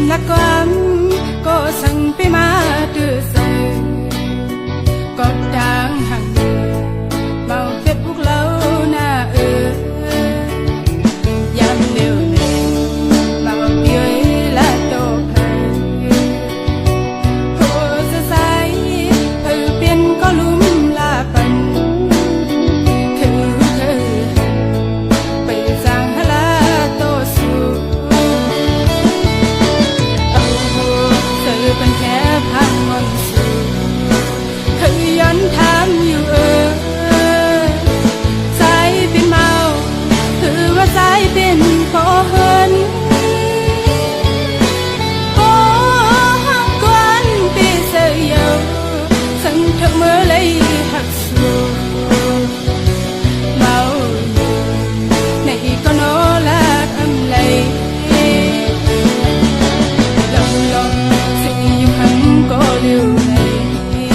lạc quan cô sang pe ma từ giờ có đang hàng bao Facebook lâu na dám liều này mà bao bia là tổ cô sẽ say ở bên có lúm là bầnเป็นแค่พังวันสุดเคยย้อนถามอยู่ใจเป็นเมาคือว่าใจเป็นพอเหินโอ้หักกวนปีเสียสังเธอเมื่อเลยหักสูเมาในก็โนลักอำเลยcô liều này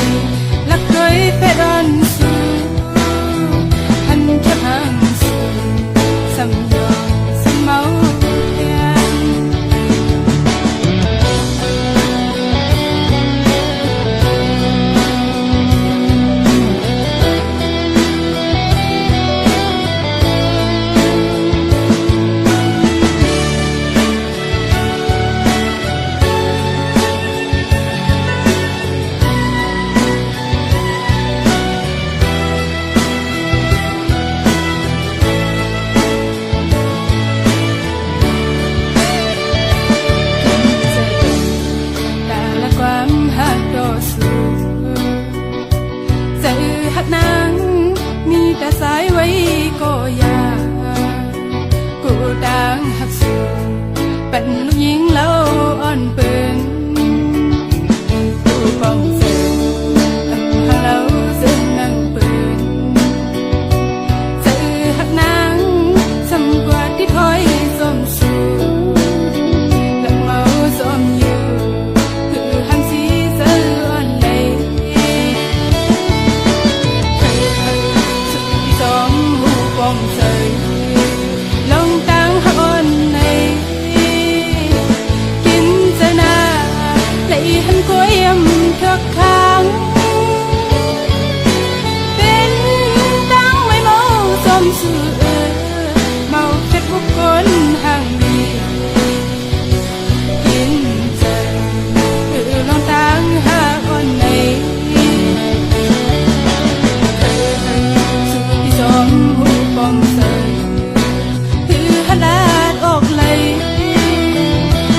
lạc đôi phê đơn su hành chấp hàng su sầm dòng sầm máuมีแต่สายไว้ก็ยากูดังหักสูเป็นลูกหญิงแล้วอ่อนเปิงกูป้องเสือตั้งหาแล้วเสือนั่งเปิงเสือหักนางสำกว่าที่ถอยสมสูหลังเมาสมอยู่คือหันสีเสืออ่อนเลยbom rơi lòng tang hôn này kín giờ na lại hắn của em thước khang bên tang mấy màu xóm sữa màu Facebook con hàng đi kín giờ lòng tang hôn này bom rơi thứ hát lát ốc lấy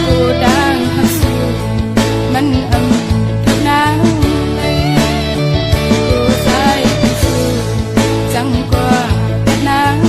cô đang hát suมันâm thức nắng cô dài su chẳng qua đất nắng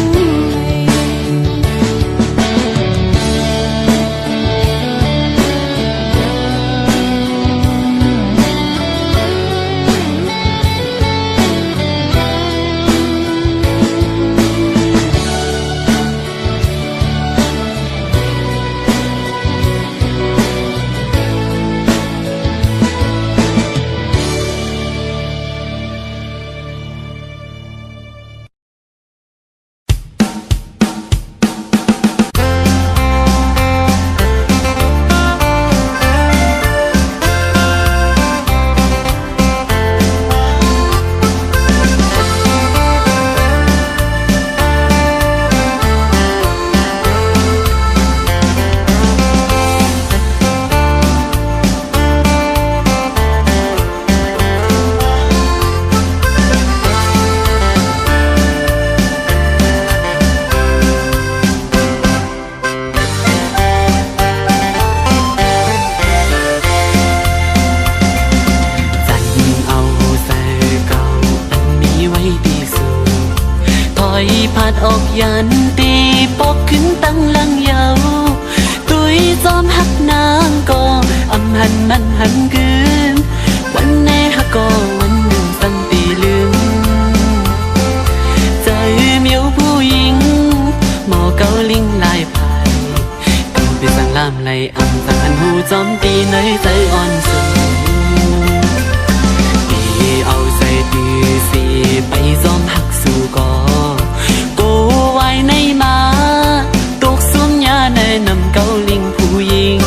พัดออกยันตีปกขึ้นตั้งลังเยาตุยจอมหักนางก็อำหันมันหันคืนวันแน่หักก็วันหนึ่งตั้งตีลืมใจเมียวผู้หญิงหมอเกาลิงลายพายก็ไปสั่งลามไล่อำสั่งหันหูจอมตีในใจอ่อนสูงตีเอาใส่ตีสีไปจอมหักสู่ก็ไว้ในมาตกซุ้มยาในนำเกาลิงผู้หญิง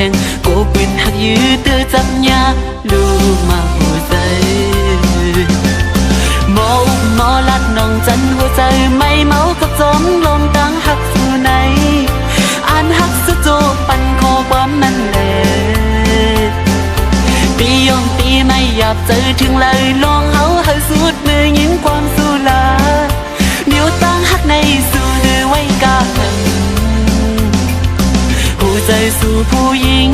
งกูเป็นหักยืดเธอจับยาลูกมาหัวใจหมออุบหมอลัดน้องจันหัวใจไม่เมากับจมลมตั้งหักสู่ไหนอ่านหักสุดโจปันคอความมันแหละตียองตีไม่หยาบเจอถึงเลยลองเฮาให้สุดมือยิ้มความสุลาเดี๋ยวตั้งหักในสู่เดือไว้กาหัวใจสู่ผู้หญิง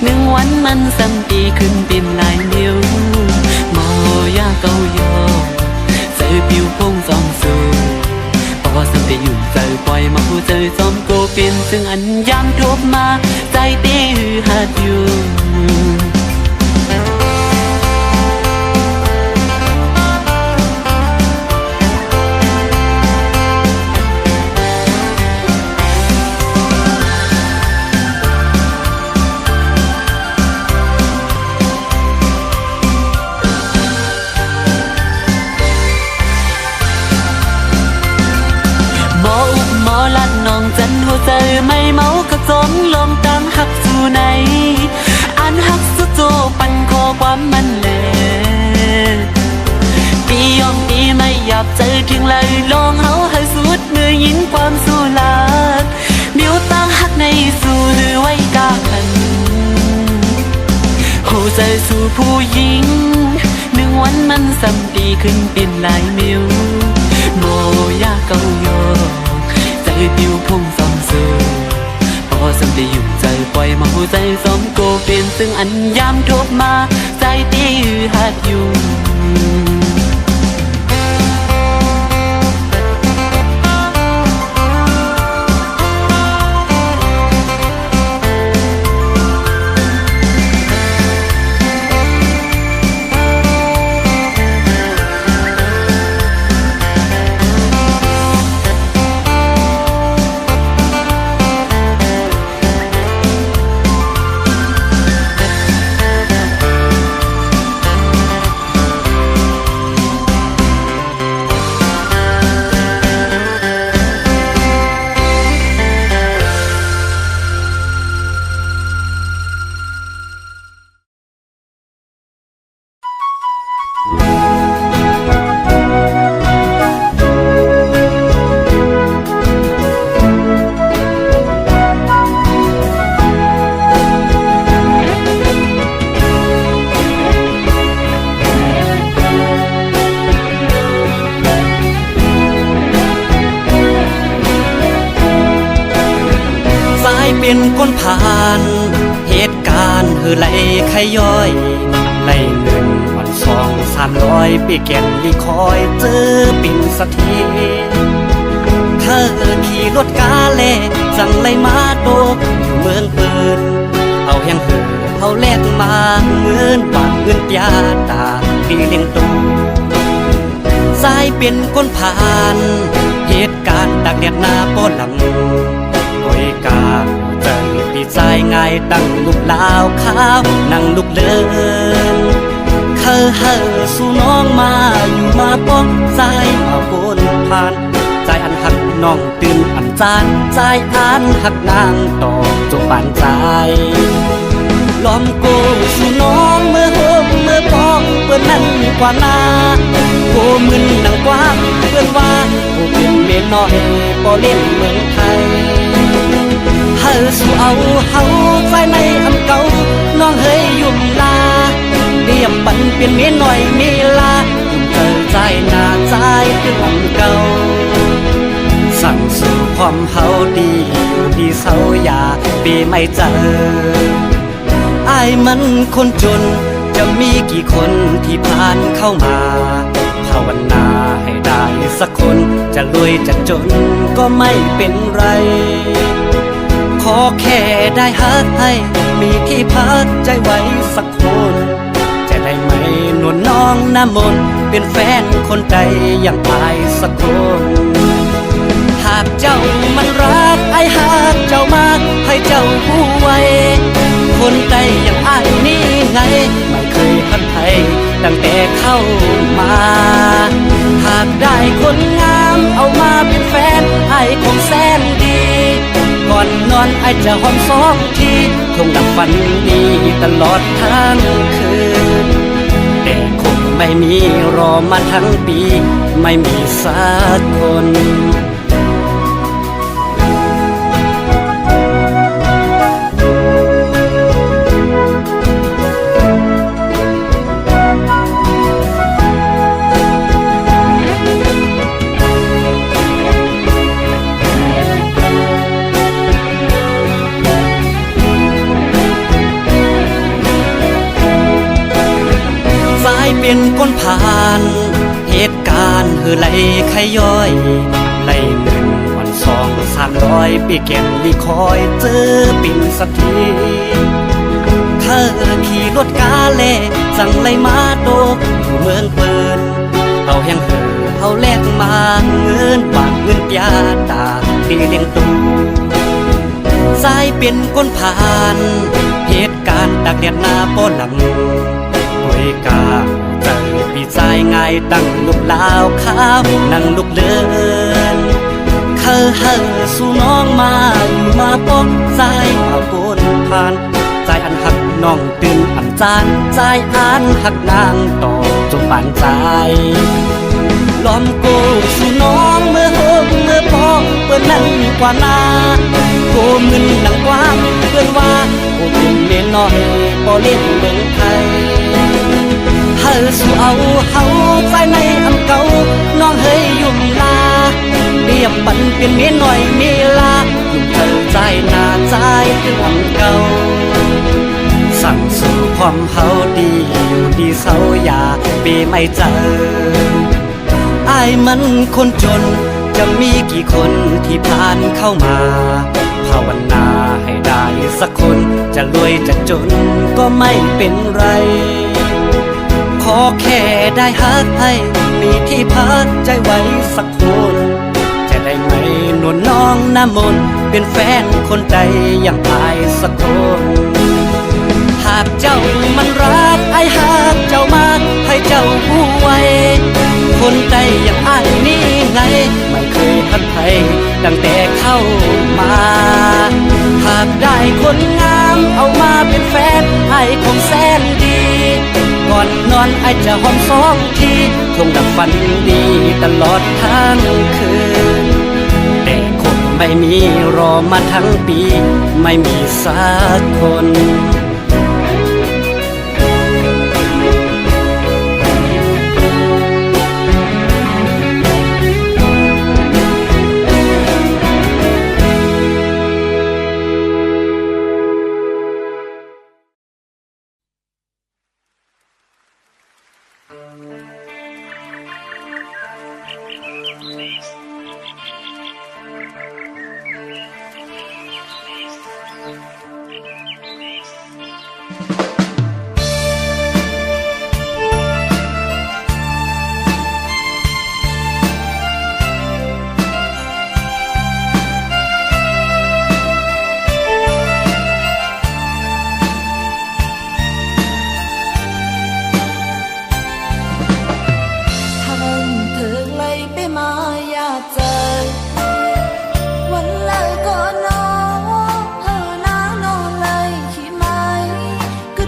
หนึ่งวันมันซ้ำปีขึ้นเป็นลายนิ้วหมอยาเกาโยใจปิวพงจอมสู่พอสัมไปอยู่ใจปล่อยมาหัวใจจอมโกเป็นซึ่งอันยามทบมาใจตีหือหัดอยู่จันหัวใจไม่เมากับจมลมตั้งหักสู่ไหนอ่านหักสุดโจปันคอความมันแหละตียองตีไม่หยาบใจถึงเลยลองเฮาให้สุดมือยินความสู่ลาดเดี๋ยวตั้งหักในสู่หรือไว้กากันหัวใจสู่ผู้หญิงหนึ่งวันมันซ้ำดีขึ้นเป็นหลายมิวโมยาเกาโยใจปิวพงสองสู่พอสัมได้อยู่ใจปล่อยมาหัวใจสองโกเป็นซึ่งอันยามทบมาใจตีหัดอยู่เป็นคนผ่านเหตุการณ์หือไหลขย้อยไหลเงินวัน200-300ปีแก่นลีคอยเจอปิ่นสะเทเธอขี่รถกาเล่จังไหลมาโดกอยู่เมืองปืนเอาแห่งหือเอาแลกมาเงินบาทเงินยาตาปีเลี้ยงตูสายเป็นคนผ่านเหตุการณ์ดักแดดหน้าป้อนหลังโอยกาใจปีใจง่ายตั้งลูกลาวข้าวนั่งลูกเลินเฮอสู่น้องมาอยู่มาป้องใจมาโวนผ่านใจอันหักน้องตื่นอันจานใจอันหักนางต่อจงปานใจล้อมโกสู่น้องเมื่อโฮมเมื่อปองเปื้อนนั่นกว่านาโกมึนดังกว้างเพื่อนว่าโกเป็นเมียน้อยบ่เล่นเมืองไทยเฮาสู่เอาเฮาใจในอำเก่าน้องเฮยยุ่มลาเรียมปันเป็นเมียน้อยมีลายุ่มเธอใจหน้าใจถึงอำเก่าสั่งสู่ความเฮาดีอยู่ที่เสาอย่าปีไม่เจออายมันคนจนจะมีกี่คนที่ผ่านเข้ามาภาวนาให้ได้สักคนจะรวยจะจนก็ไม่เป็นไรขอแค่ได้ฮักให้มีที่พักใจไว้สักคนจะได้ไหมนวลน้องน้ำมนต์เป็นแฟนคนใดอย่างอายสักคนหากเจ้ามันรักไอ้หากเจ้ามากให้เจ้าผู้ไว้คนใดอย่างอายนี่ไงไม่เคยทันไทยตั้งแต่เข้ามาหากได้คนงามเอามาเป็นแฟนไอ้คงแสนดีก็ ก่อนนอนไอจะหอมสองทีคงหลับฝันดีตลอดทั้งคืนแต่คงไม่มีรอมาทั้งปีไม่มีสักคนเป็นคนผ่านเหตุการณ์ไหลขย้อยไหล1 วัน2 300ปีแก่นลีคอยเจอปิ่นสักทีเธอขี่รถกาเล่จังไหลมาโดกอยู่เมืองเปินเอาแห่งเอาแลกมาเงินบาทเงินยาตาที่เลี้ยงตูสายเป็นคนผ่านเหตุการณ์ตักแดดหน้าป้อนหลังด้วยกาเจอพี่ชายง่ายตั้งลูกลาวข้าวนั่งลูกเดินเฮอสู่น้องมาอยู่มาปกใจมาโกนผ่านใจอันหักน้องตื่นอันจานใจอันหักนางต่อจงปานใจล้อมโกสู่น้องเมื่อโฮมเมื่อพอเปิ้นนั่งกว่านาโกมึนดังกว้างเปิ้นว่าโกเป็นเมียน้อยบ่เล่นเมืองไทยเฮอสู่เอาเฮาใจในอำเก่าน้องเฮยอยู่ลาเรียบปันเป็นเมียน้อยเมีลาอยู่เธอใจหน้าใจคืออำเก่าสั่งสู่พร้อมเฮาดีอยู่ดีเศร้าอย่าปีไม่เจออายมันคนจนจะมีกี่คนที่ผ่านเข้ามาภาวนาให้ได้สักคนจะรวยจะจนก็ไม่เป็นไรขอแค่ได้ฮักให้มีที่พักใจไว้สักคนจะได้ไหมนวลน้องน้ำมนต์เป็นแฟนคนใจอย่างอายสักคนหากเจ้ามันรักไอ้หากเจ้ามาให้เจ้าผู้ไว้คนใจอย่างอ้ายนี่ไงไม่เคยทักใครตั้งแต่เข้ามาหากได้คนงามเอามาเป็นแฟนไอ้คงแสนดีก่อนนอนไอ้จะหอมสองทีคงดับฝันดีตลอดทั้งคืนแต่คงไม่มีรอมาทั้งปีไม่มีสักคนก็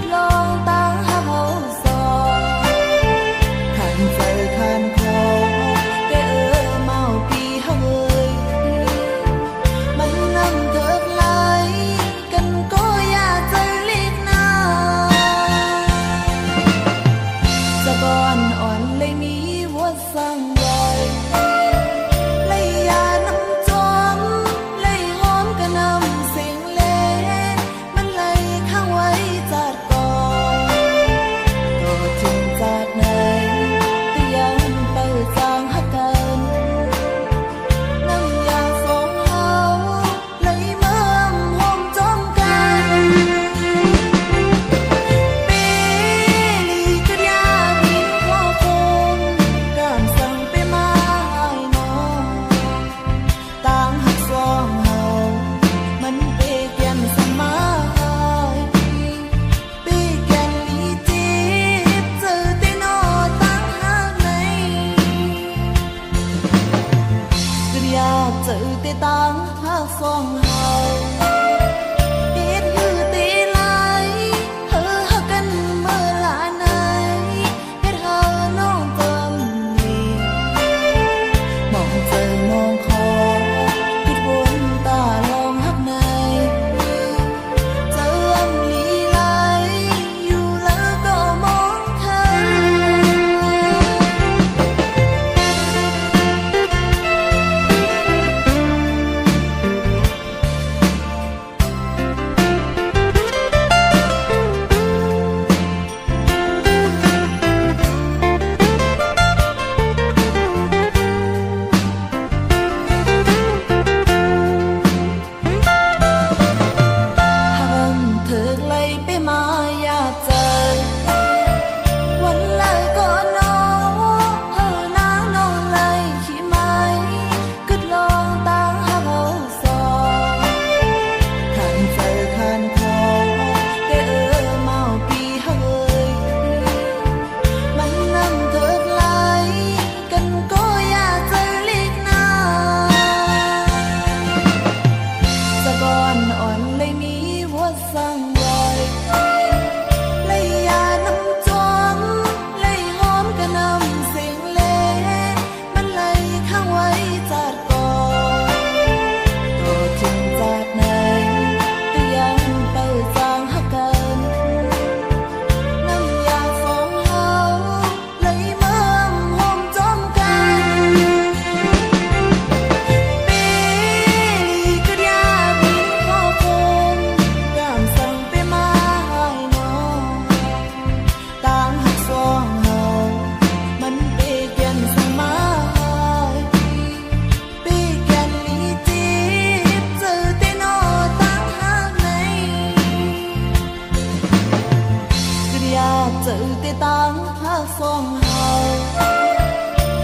อแต่ตั้งภาคสองเฮา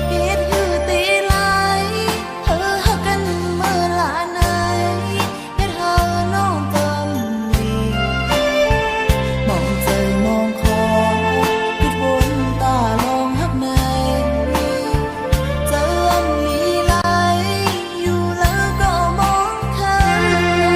เฮ็ดคือตีไหลเธอหักกันเมื่อลาไหนเฮ็ดเธอน้องจำดีมองใจมองคอคิดวนตาลองหักในเจออันลีไหลอยู่แล้วก็มองข้าม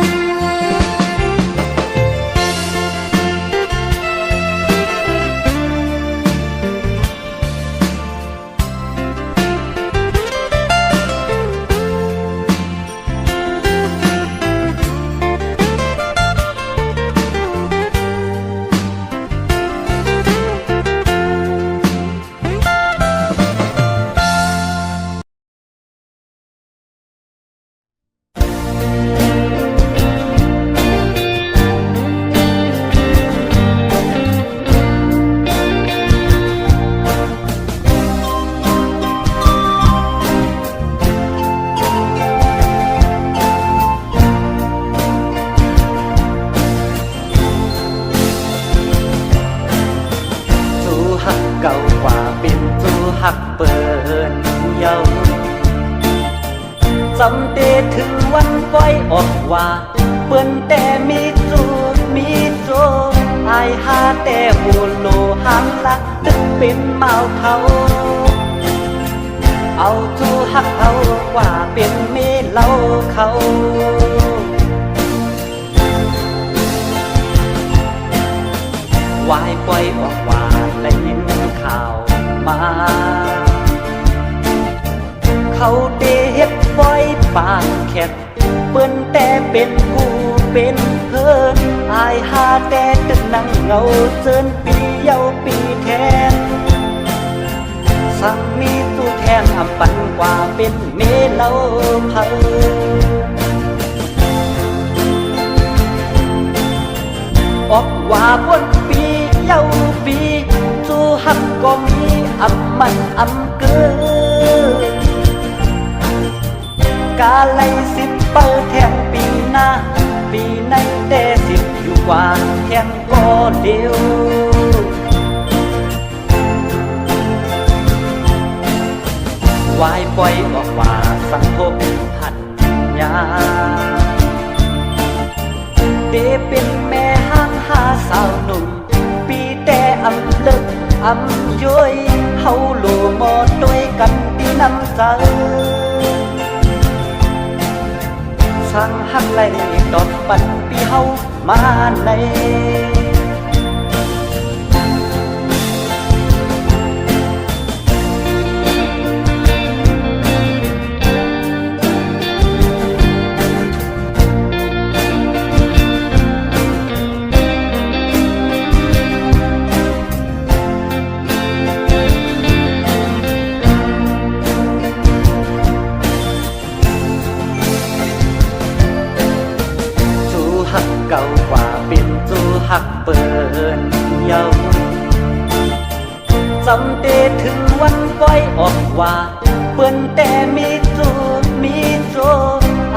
เก่ากว่าเป็นจูหักเปินเยาจำเตถึงวันก้อยออกว่าเปิ้นแต่มีจูมีโจอายหาแต่หูโลหันลักตึกเป็นเมาเขาเอาจูหักเอากว่าเป็นเมเล่าเขาวายปล่อยออกว่าและยินข่าวมาเขาเดเฮ็ดปล่อยปากแคบเปิ้นแต่เป็นผู้เป็นเพิ่นอายหาแต่ตึกนั่งเงาเจินปีเยาปีแทนสั่งมีตู้แทนอำปันกว่าเป็นเมเล่าเพิ่นออกว่าบนปีเยาปีสู้หักก็มีอำมันอำเกินกาไลสิบเปิดแทงปีหน้าปีในแต่สิบอยู่กว่าแทงก็เดียววายปล่อยออกว่าสังคมหันยาเดเป็นแม่ห้างหาสาวหนุ่มปีแต่อำเลิกอำย้อยเฮาโลมอด้วยกันดีน้ำใจสั่งหักไหลดอกปันปีเฮามาในเก่ากว่าเป็นจูหักเปินเยาจำเตถึงวันก้อยออกว่าเปิ้นแต่มีจูมีโจ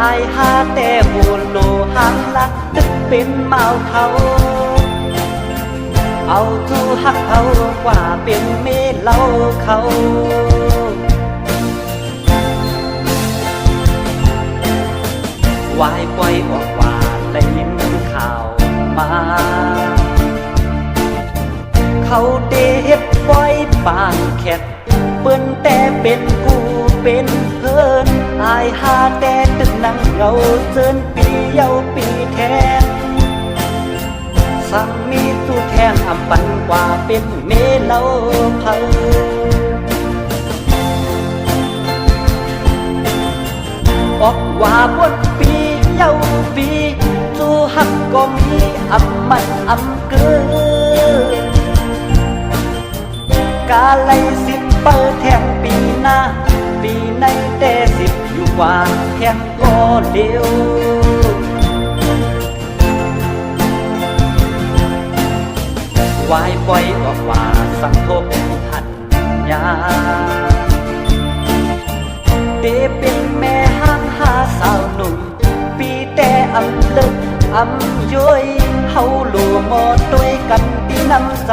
อายหาแต่หูโลหังลักตึกเป็นเมาเขาเอาจูหักเอากว่าเป็นเมเล่าเขาวายปล่อยออกว่าได้ยินข่าวมาเขาเดเฮ็ดปล่อยปากแคบเปิ้นแต่เป็นผู้เป็นเพิ่นอายหาแต่ตึกนั่งเงาเจินปีเยาปีแทนสั่งมีตู้แทนอำปันกว่าเป็นเมเล่าเพิ่นออกว่าบนปีเยาปีจูหักก็มีอำมันอำเกินกาไลสิบเปิดแทงปีหน้าปีในแต่สิบอยู่กว่าแทงก็เดียววายปล่อยออกว่าสังคมหันยาเดเป็นแม่ห้างหาสาวหนุ่มปีแต่อำเลิกอำย้อยเฮาโลมอด้วยกันที่น้ำใจ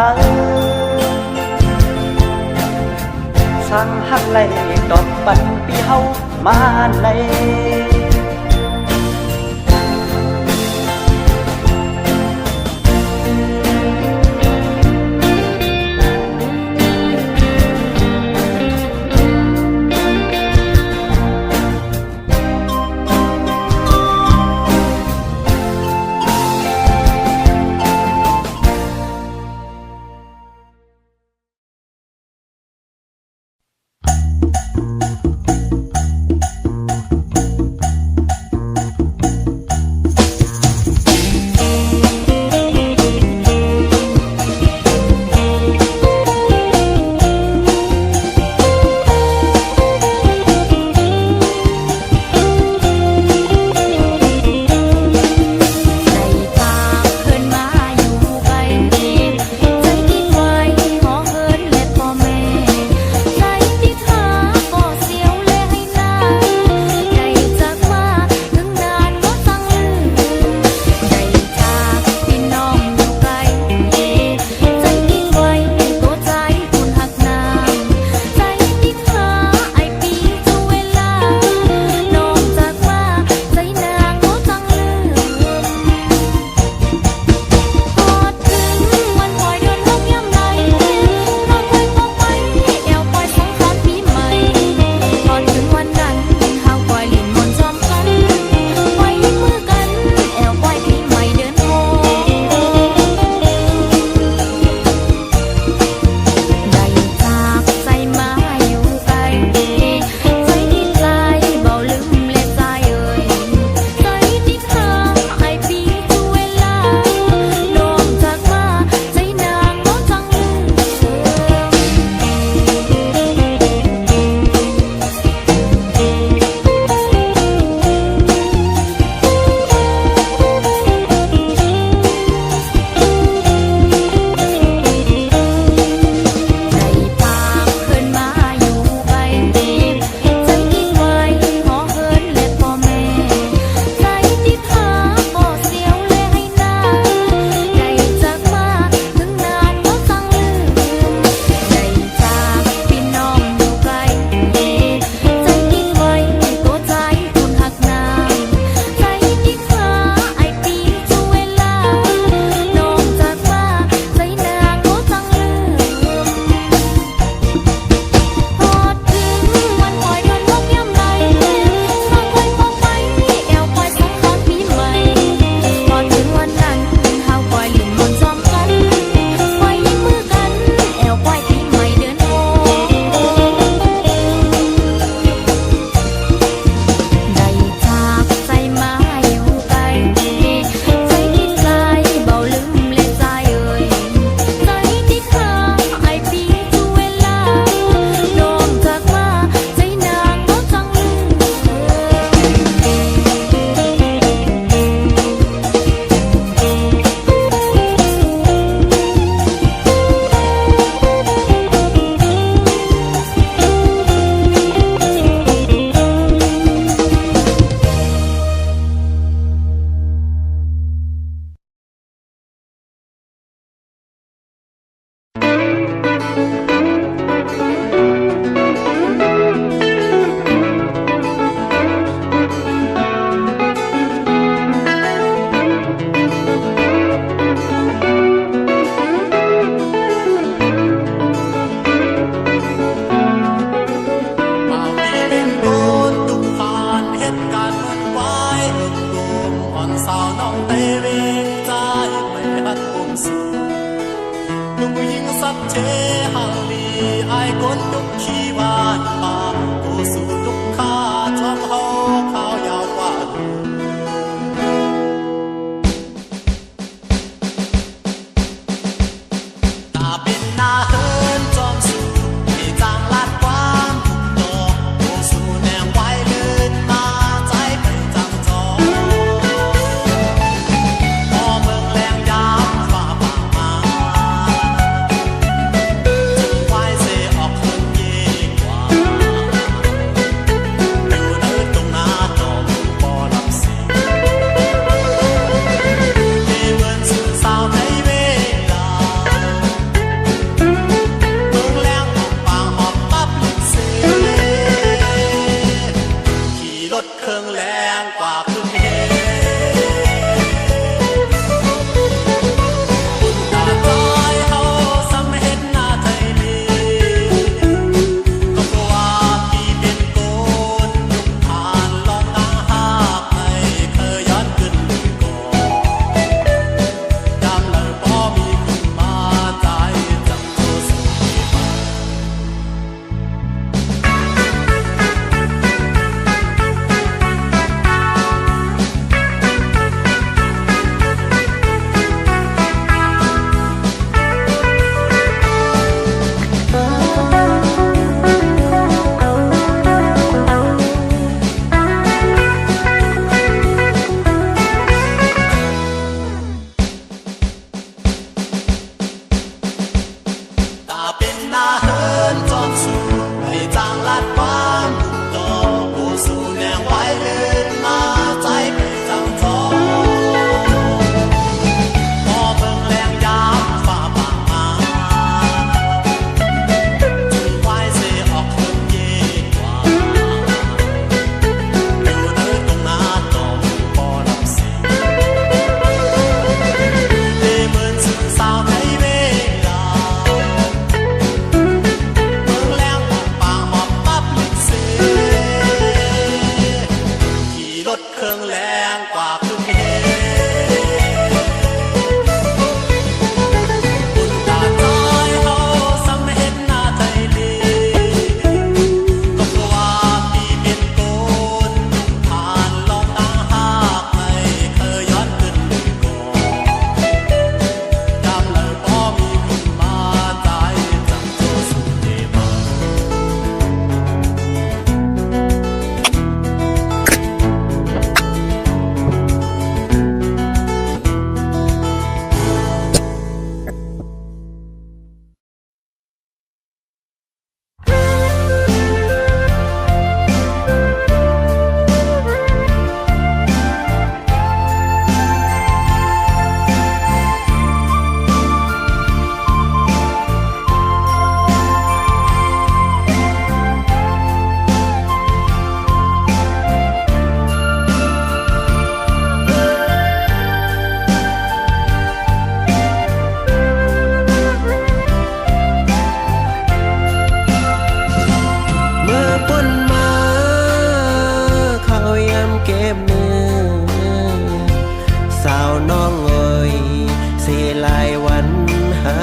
สั่งหักไหลดอกบันปีเฮามาใน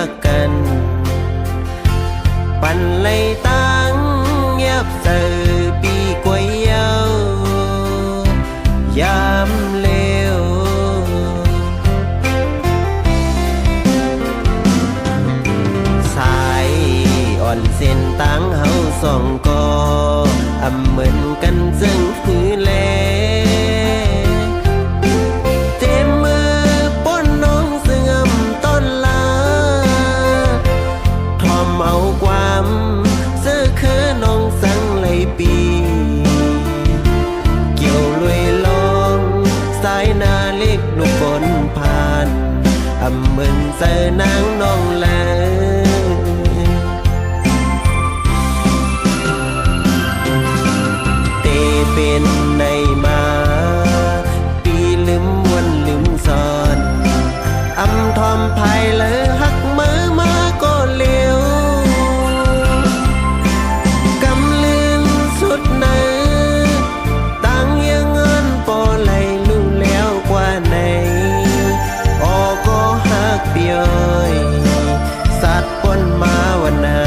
กกันปันไลตังเงียบเสือปีกวยเยายามเลวสายอ่อนเส้นตังเฮาสองก็อำเหมือนกันซึ่งหือแลเจ็บมือป้นน้องซึ่งอำต้นลาทอมเอาความเสื้อคือน้องสั่งเลยปีเกี่ยวลุยลองสายหน้าเล็กลูกคนผ่านอำเหมือนเจอนางน้องแลเป็นในมาปีลืมวันลืมซ้อนอำทอมภายเลยหักมือมาก็เลี้ยวกำลืนสุดเนื้อตั้งยังเงินปอไหลลุ่งแล้วกว่าไหนออก็หักเปียยสัตว์ปนมาวันนา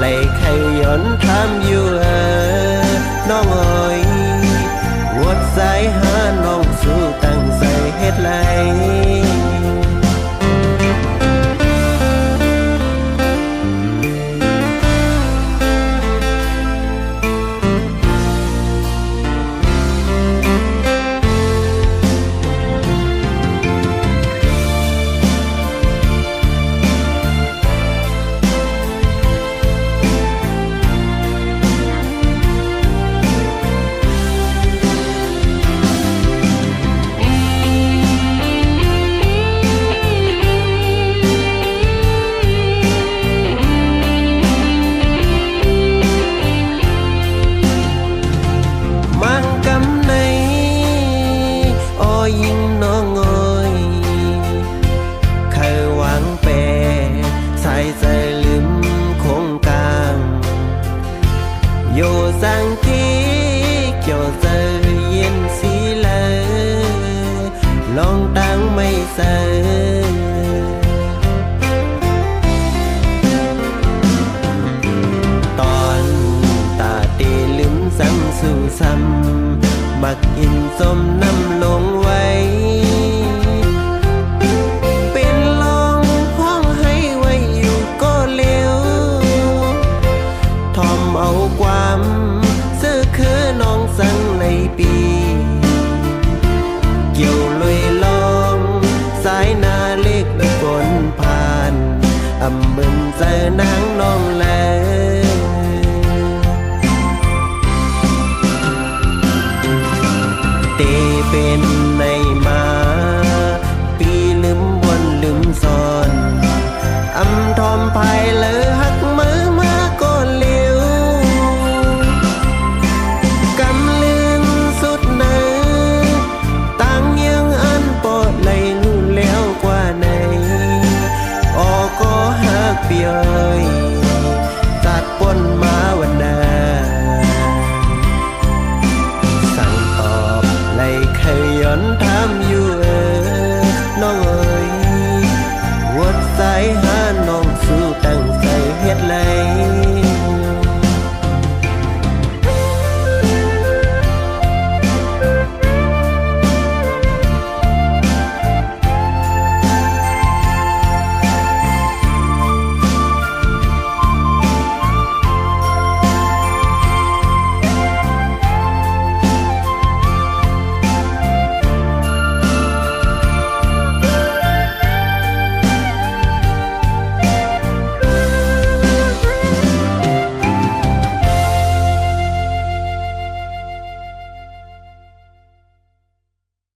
เลยใครย้อนทำอยู่น้องเอ๋ยวัดสายหาน้องสู้ตั้งใจเฮ็ดไรยิ่งน้องเอ๋ยเคยหวังแปรสายใจลืมคงกลางโยสังกีเกี่ยวเจอเย็นสีเลยลองตั้งไม่เสยตอนตาตีลืมซ้ำสู่ซ้ำมักอินสมน้ำลงไว้เป็นลองห้องให้ไว้อยู่ก็เร็วทอมเอาความเสื้อคือน้องสั่งในปีเกี่ยวลุยลองสายหน้าเล็กด้วยกลผ่านอำมึนเจอนาง